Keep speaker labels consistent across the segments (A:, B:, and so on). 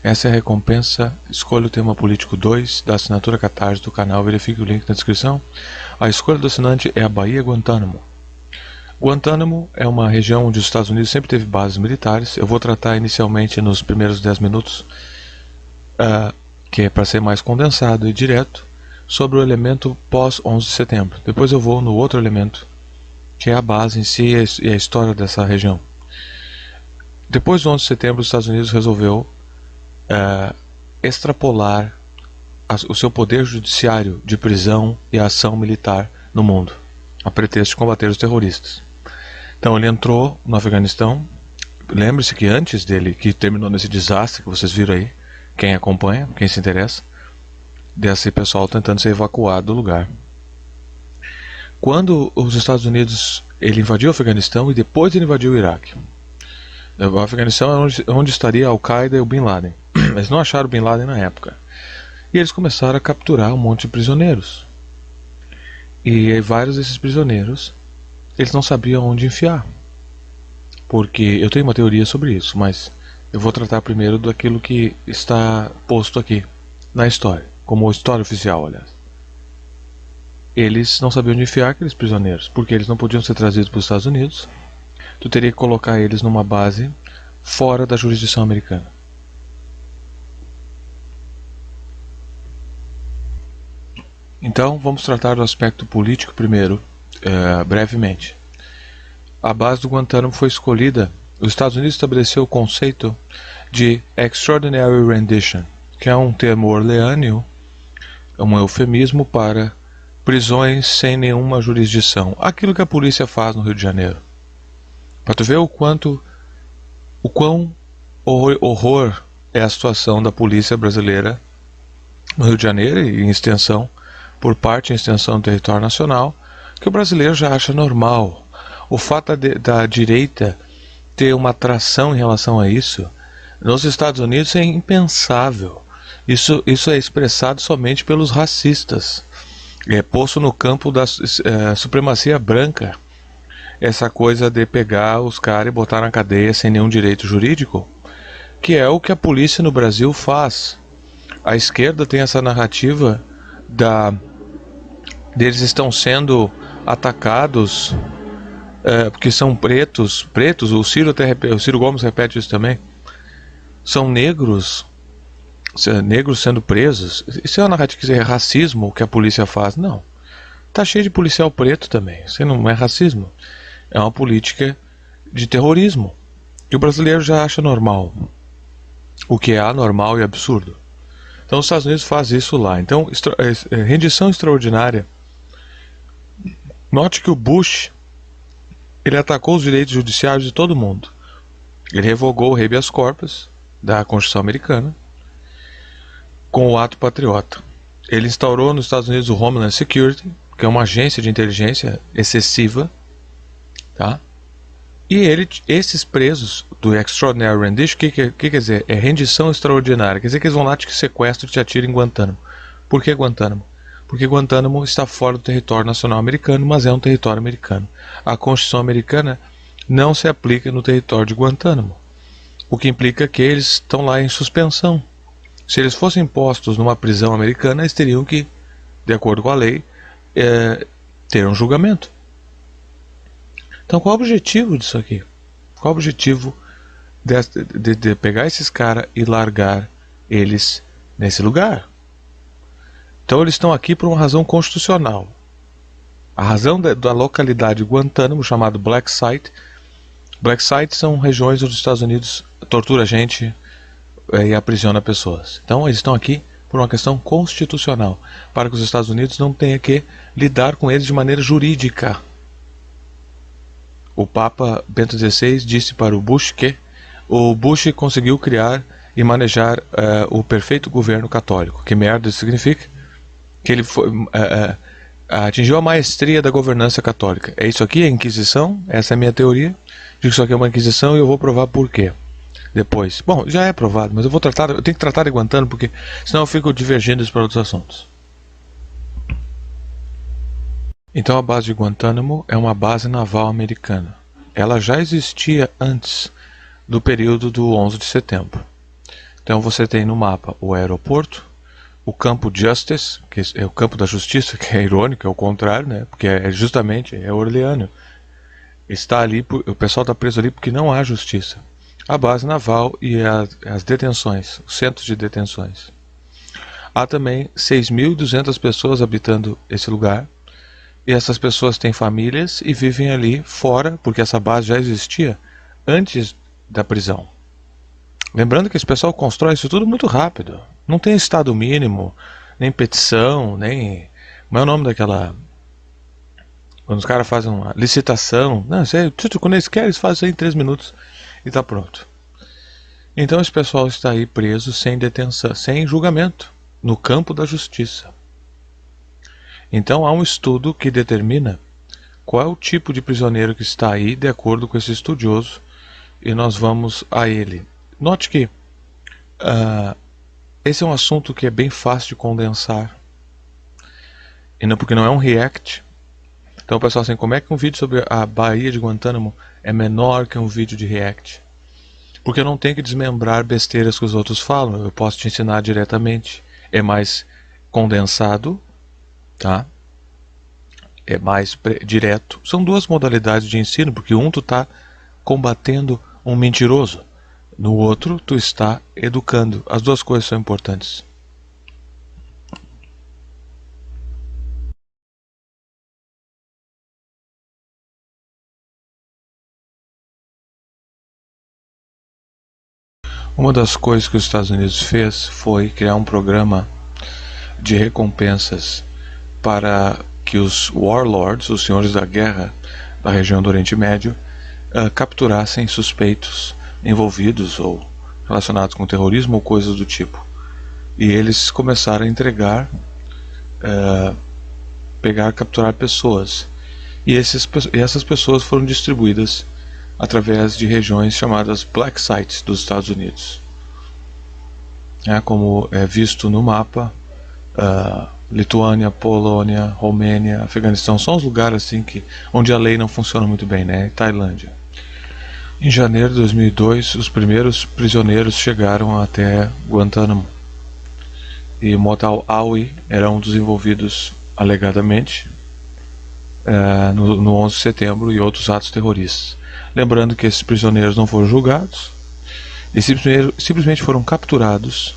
A: Essa é a recompensa. Escolha o tema político 2 da assinatura Catarse do canal. Verifique o link na descrição. A escolha do assinante é a Baía Guantánamo. Guantánamo é uma região onde os Estados Unidos sempre teve bases militares. Eu vou tratar inicialmente nos primeiros 10 minutos, que é para ser mais condensado e direto, sobre o elemento pós 11 de setembro. Depois eu vou no outro elemento, que é a base em si e a história dessa região. Depois do 11 de setembro, os Estados Unidos resolveu extrapolar o seu poder judiciário de prisão e ação militar no mundo, a pretexto de combater os terroristas. Então ele entrou no Afeganistão. Lembre-se que antes dele, que terminou nesse desastre que vocês viram aí, quem acompanha, quem se interessa, desse pessoal tentando ser evacuado do lugar. Quando os Estados Unidos, ele invadiu o Afeganistão e depois ele invadiu o Iraque. O Afeganistão é onde estaria a Al-Qaeda e o Bin Laden. Eles não acharam o Bin Laden na época. E eles começaram a capturar um monte de prisioneiros. E vários desses prisioneiros, eles não sabiam onde enfiar. Porque eu tenho uma teoria sobre isso, mas eu vou tratar primeiro daquilo que está posto aqui na história, como história oficial, aliás. Eles não sabiam onde enfiar aqueles prisioneiros, porque eles não podiam ser trazidos para os Estados Unidos. Tu teria que colocar eles numa base fora da jurisdição americana. Então, vamos tratar do aspecto político primeiro, brevemente. A base do Guantánamo foi escolhida. Os Estados Unidos estabeleceu o conceito de Extraordinary Rendition, que é um termo orleâneo, um eufemismo para prisões sem nenhuma jurisdição. Aquilo que a polícia faz no Rio de Janeiro. Para tu ver o quão horror é a situação da polícia brasileira no Rio de Janeiro e em extensão, por parte em extensão do território nacional, que o brasileiro já acha normal. O fato da direita ter uma atração em relação a isso, nos Estados Unidos é impensável. Isso é expressado somente pelos racistas. É posto no campo da supremacia branca. Essa coisa de pegar os caras e botar na cadeia sem nenhum direito jurídico, que é o que a polícia no Brasil faz. A esquerda tem essa narrativa deles estão sendo atacados porque são pretos, o Ciro Gomes repete isso também, são negros sendo presos. Isso é uma narrativa que é racismo, o que a polícia faz. Não, tá cheio de policial preto também, isso não é racismo. É uma política de terrorismo que o brasileiro já acha normal, o que é anormal e absurdo. Então os Estados Unidos fazem isso lá. Então, rendição extraordinária. Note que o Bush, ele atacou os direitos judiciários de todo mundo. Ele revogou o habeas corpus da Constituição americana com o ato patriota. Ele instaurou nos Estados Unidos o Homeland Security, que é uma agência de inteligência excessiva. Tá? E esses presos do Extraordinary Rendition, que quer dizer? É rendição extraordinária. Quer dizer que eles vão lá, te sequestram e te atiram em Guantánamo. Por que Guantánamo? Porque Guantánamo está fora do território nacional americano, mas é um território americano. A Constituição americana não se aplica no território de Guantánamo, o que implica que eles estão lá em suspensão. Se eles fossem postos numa prisão americana, eles teriam que, de acordo com a lei, ter um julgamento. Então qual é o objetivo disso aqui? Qual é o objetivo de pegar esses caras e largar eles nesse lugar? Então eles estão aqui por uma razão constitucional. A razão da localidade Guantánamo, chamado Black Site. Black Sites são regiões onde os Estados Unidos tortura gente e aprisiona pessoas. Então eles estão aqui por uma questão constitucional, para que os Estados Unidos não tenham que lidar com eles de maneira jurídica. O Papa Bento XVI disse para o Bush que o Bush conseguiu criar e manejar o perfeito governo católico. Que merda isso significa? Que ele atingiu a maestria da governança católica. É isso aqui, a Inquisição? Essa é a minha teoria. Digo que isso aqui é uma Inquisição e eu vou provar por quê depois. Bom, já é provado, mas eu tenho que tratar de Guantánamo, porque senão eu fico divergindo para outros assuntos. Então a base de Guantánamo é uma base naval americana. Ela já existia antes do período do 11 de setembro. Então você tem no mapa o aeroporto, o campo Justice, que é o campo da justiça, que é irônico, é o contrário, né? Porque justamente Orleânio. Está ali, o pessoal está preso ali porque não há justiça. A base naval e as detenções, os centros de detenções. Há também 6.200 pessoas habitando esse lugar. E essas pessoas têm famílias e vivem ali fora, porque essa base já existia antes da prisão. Lembrando que esse pessoal constrói isso tudo muito rápido. Não tem estado mínimo, nem petição, nem... Como é o nome daquela... Quando os caras fazem uma licitação... Não, quando eles querem, eles fazem isso aí em 3 minutos e está pronto. Então esse pessoal está aí preso sem detenção, sem julgamento, no campo da justiça. Então há um estudo que determina qual é o tipo de prisioneiro que está aí, de acordo com esse estudioso, e nós vamos a ele. Note que esse é um assunto que é bem fácil de condensar, e não, porque não é um react. Então o pessoal assim, como é que um vídeo sobre a Baía de Guantánamo é menor que um vídeo de react? Porque eu não tenho que desmembrar besteiras que os outros falam, eu posso te ensinar diretamente. É mais condensado, tá? É mais direto. São duas modalidades de ensino, porque um tu está combatendo um mentiroso, no outro tu está educando. As duas coisas são importantes. Uma das coisas que os Estados Unidos fez foi criar um programa de recompensas para que os warlords, os senhores da guerra da região do Oriente Médio, capturassem suspeitos envolvidos ou relacionados com terrorismo ou coisas do tipo. E eles começaram a entregar, capturar pessoas. E essas pessoas foram distribuídas através de regiões chamadas Black Sites dos Estados Unidos. Como é visto no mapa, Lituânia, Polônia, Romênia, Afeganistão são os lugares assim onde a lei não funciona muito bem, né? Tailândia. Em janeiro de 2002, os primeiros prisioneiros chegaram até Guantánamo. E Motal Aui era um dos envolvidos alegadamente no 11 de setembro e outros atos terroristas. Lembrando que esses prisioneiros não foram julgados e simplesmente foram capturados,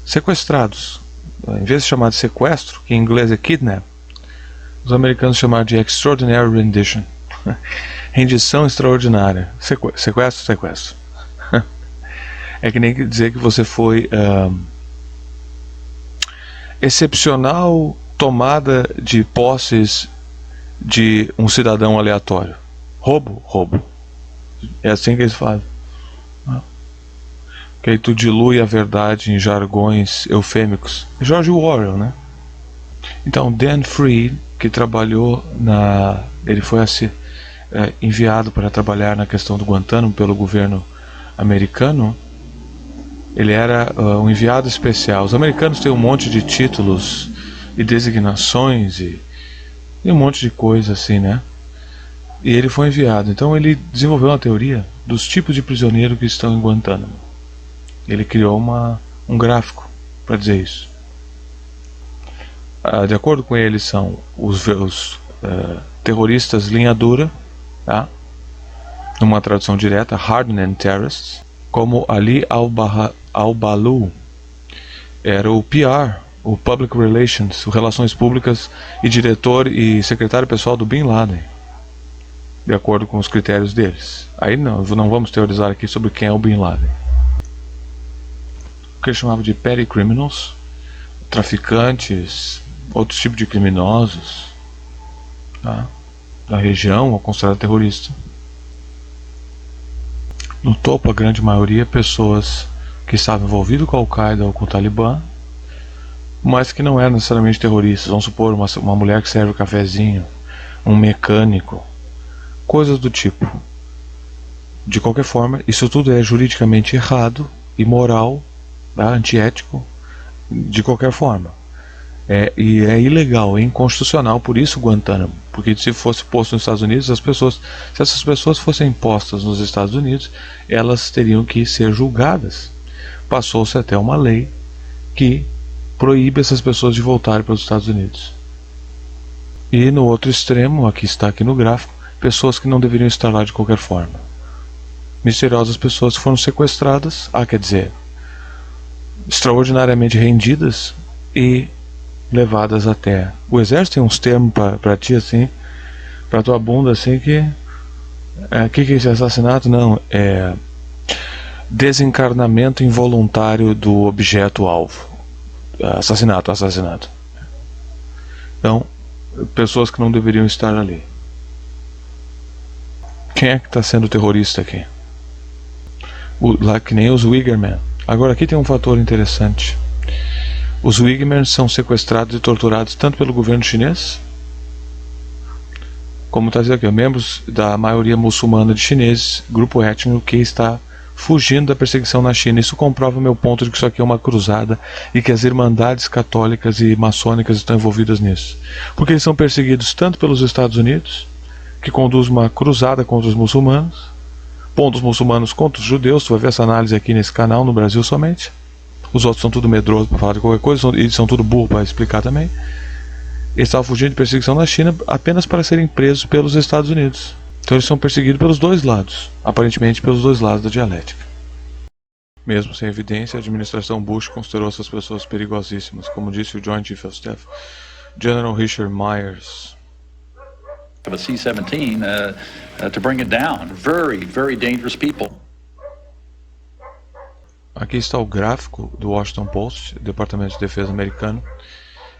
A: sequestrados. Em vez de chamar de sequestro, que em inglês é kidnap, os americanos chamaram de extraordinary rendition. Rendição extraordinária. Sequestro. É que nem dizer que você foi excepcional tomada de posses de um cidadão aleatório. Roubo. É assim que eles fazem. Que aí tu dilui a verdade em jargões eufêmicos. George Orwell, né? Então, Dan Freed, que trabalhou ele foi enviado para trabalhar na questão do Guantánamo pelo governo americano. Ele era um enviado especial. Os americanos têm um monte de títulos e designações e um monte de coisa assim, né? E ele foi enviado. Então ele desenvolveu uma teoria dos tipos de prisioneiro que estão em Guantánamo. Ele criou um gráfico para dizer isso. De acordo com ele, são os terroristas linha dura, tá? Numa tradução direta, hardened terrorists, como Ali al-Balou era o PR, o Public Relations, o Relações Públicas, e diretor e secretário pessoal do Bin Laden, de acordo com os critérios deles. Aí não vamos teorizar aqui sobre quem é o Bin Laden. O que eles chamavam de petty criminals, traficantes, outros tipos de criminosos, tá? Da região ou considerado terrorista. No topo, a grande maioria, pessoas que estavam envolvidas com a Al-Qaeda ou com o Talibã, mas que não eram necessariamente terroristas. Vamos supor uma mulher que serve o cafezinho, um mecânico, coisas do tipo. De qualquer forma, isso tudo é juridicamente errado, imoral, tá? Antiético, de qualquer forma. E é ilegal, é inconstitucional, por isso Guantánamo. Porque se fosse posto nos Estados Unidos, se essas pessoas fossem postas nos Estados Unidos, elas teriam que ser julgadas. passou-se até uma lei que proíbe essas pessoas de voltarem para os Estados Unidos. E no outro extremo, aqui está aqui no gráfico, pessoas que não deveriam estar lá de qualquer forma. Misteriosas pessoas que foram sequestradas, quer dizer, extraordinariamente rendidas e levadas até. O exército tem uns termos para ti assim, para tua bunda assim que que é esse assassinato? Não, é desencarnamento involuntário do objeto alvo. Assassinato. Então, pessoas que não deveriam estar ali. Quem é que está sendo terrorista aqui? Lá que nem os Wiggerman. Agora aqui tem um fator interessante. Os Wiggerman são sequestrados e torturados tanto pelo governo chinês, como está dizendo aqui, membros da maioria muçulmana de chineses, grupo étnico que está fugindo da perseguição na China. Isso comprova meu ponto de que isso aqui é uma cruzada e que as irmandades católicas e maçônicas estão envolvidas nisso. Porque eles são perseguidos tanto pelos Estados Unidos, que conduz uma cruzada contra os muçulmanos, pondo os muçulmanos contra os judeus. Tu vai ver essa análise aqui nesse canal, no Brasil somente. Os outros são tudo medrosos para falar de qualquer coisa, eles são tudo burro para explicar também. Eles estavam fugindo de perseguição na China apenas para serem presos pelos Estados Unidos. Então eles são perseguidos pelos dois lados, aparentemente pelos dois lados da dialética. Mesmo sem evidência, a administração Bush considerou essas pessoas perigosíssimas, como disse o Joint Chief of Staff, General Richard Myers.
B: A C-17 to bring it down. Very, very dangerous people.
A: Aqui está o gráfico do Washington Post, Departamento de Defesa americano.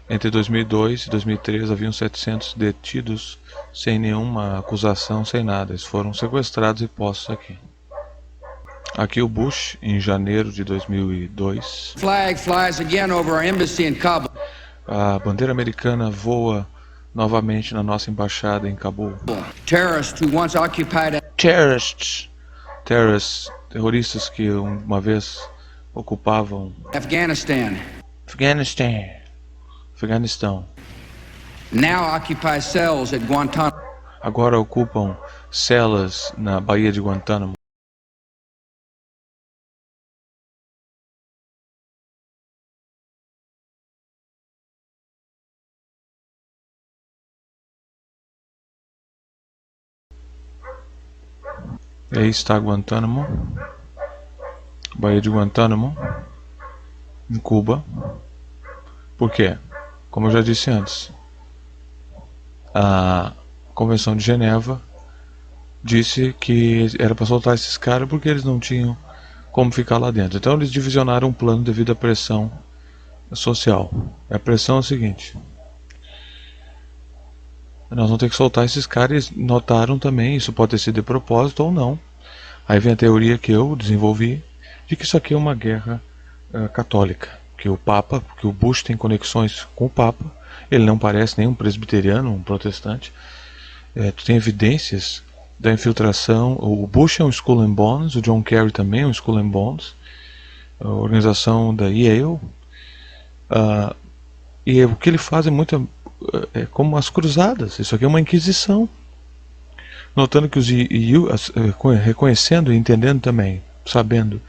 A: Entre 2002 e 2003 haviam 700 detidos sem nenhuma acusação, sem nada. Eles foram sequestrados e postos aqui. Aqui o Bush, em janeiro de 2002.
C: Flag flies again over our embassy in Kabul.
A: A bandeira americana voa novamente na nossa embaixada em Cabul.
C: Terrorists who once occupied
A: terroristas que uma vez ocupavam
C: Afghanistan.
A: Afeganistão.
C: Now occupy cells at Guantanamo.
A: Agora ocupam celas na Baía de Guantánamo. E aí está Guantánamo, Baía de Guantánamo, em Cuba. Por quê? Como eu já disse antes, a Convenção de Geneva disse que era para soltar esses caras porque eles não tinham como ficar lá dentro. Então eles divisionaram um plano devido à pressão social. A pressão é a seguinte: nós vamos ter que soltar esses caras. E notaram também, isso pode ter sido de propósito ou não. Aí vem a teoria que eu desenvolvi de que isso aqui é uma guerra católica, que o Papa, que o Bush tem conexões com o Papa. Ele não parece nem um presbiteriano, um protestante. Tu tem evidências da infiltração. O Bush é um Skull and Bones, o John Kerry também é um Skull and Bones, a organização da Yale. E o que ele faz é muito como as cruzadas. Isso aqui é uma inquisição. Notando que reconhecendo e entendendo também, sabendo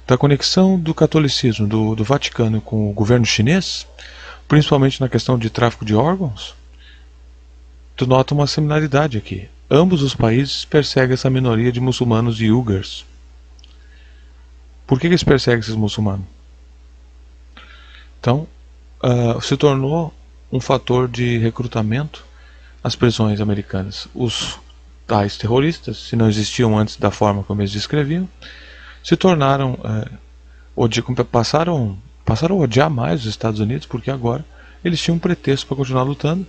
A: da conexão do catolicismo, do Vaticano com o governo chinês, principalmente na questão de tráfico de órgãos, tu nota uma similaridade aqui. Ambos os países perseguem essa minoria de muçulmanos e Uyghurs. Por que eles perseguem esses muçulmanos? Então, se tornou um fator de recrutamento às prisões americanas. Os tais terroristas, se não existiam antes da forma como eles descreviam, se tornaram, passaram a odiar mais os Estados Unidos, porque agora eles tinham um pretexto para continuar lutando.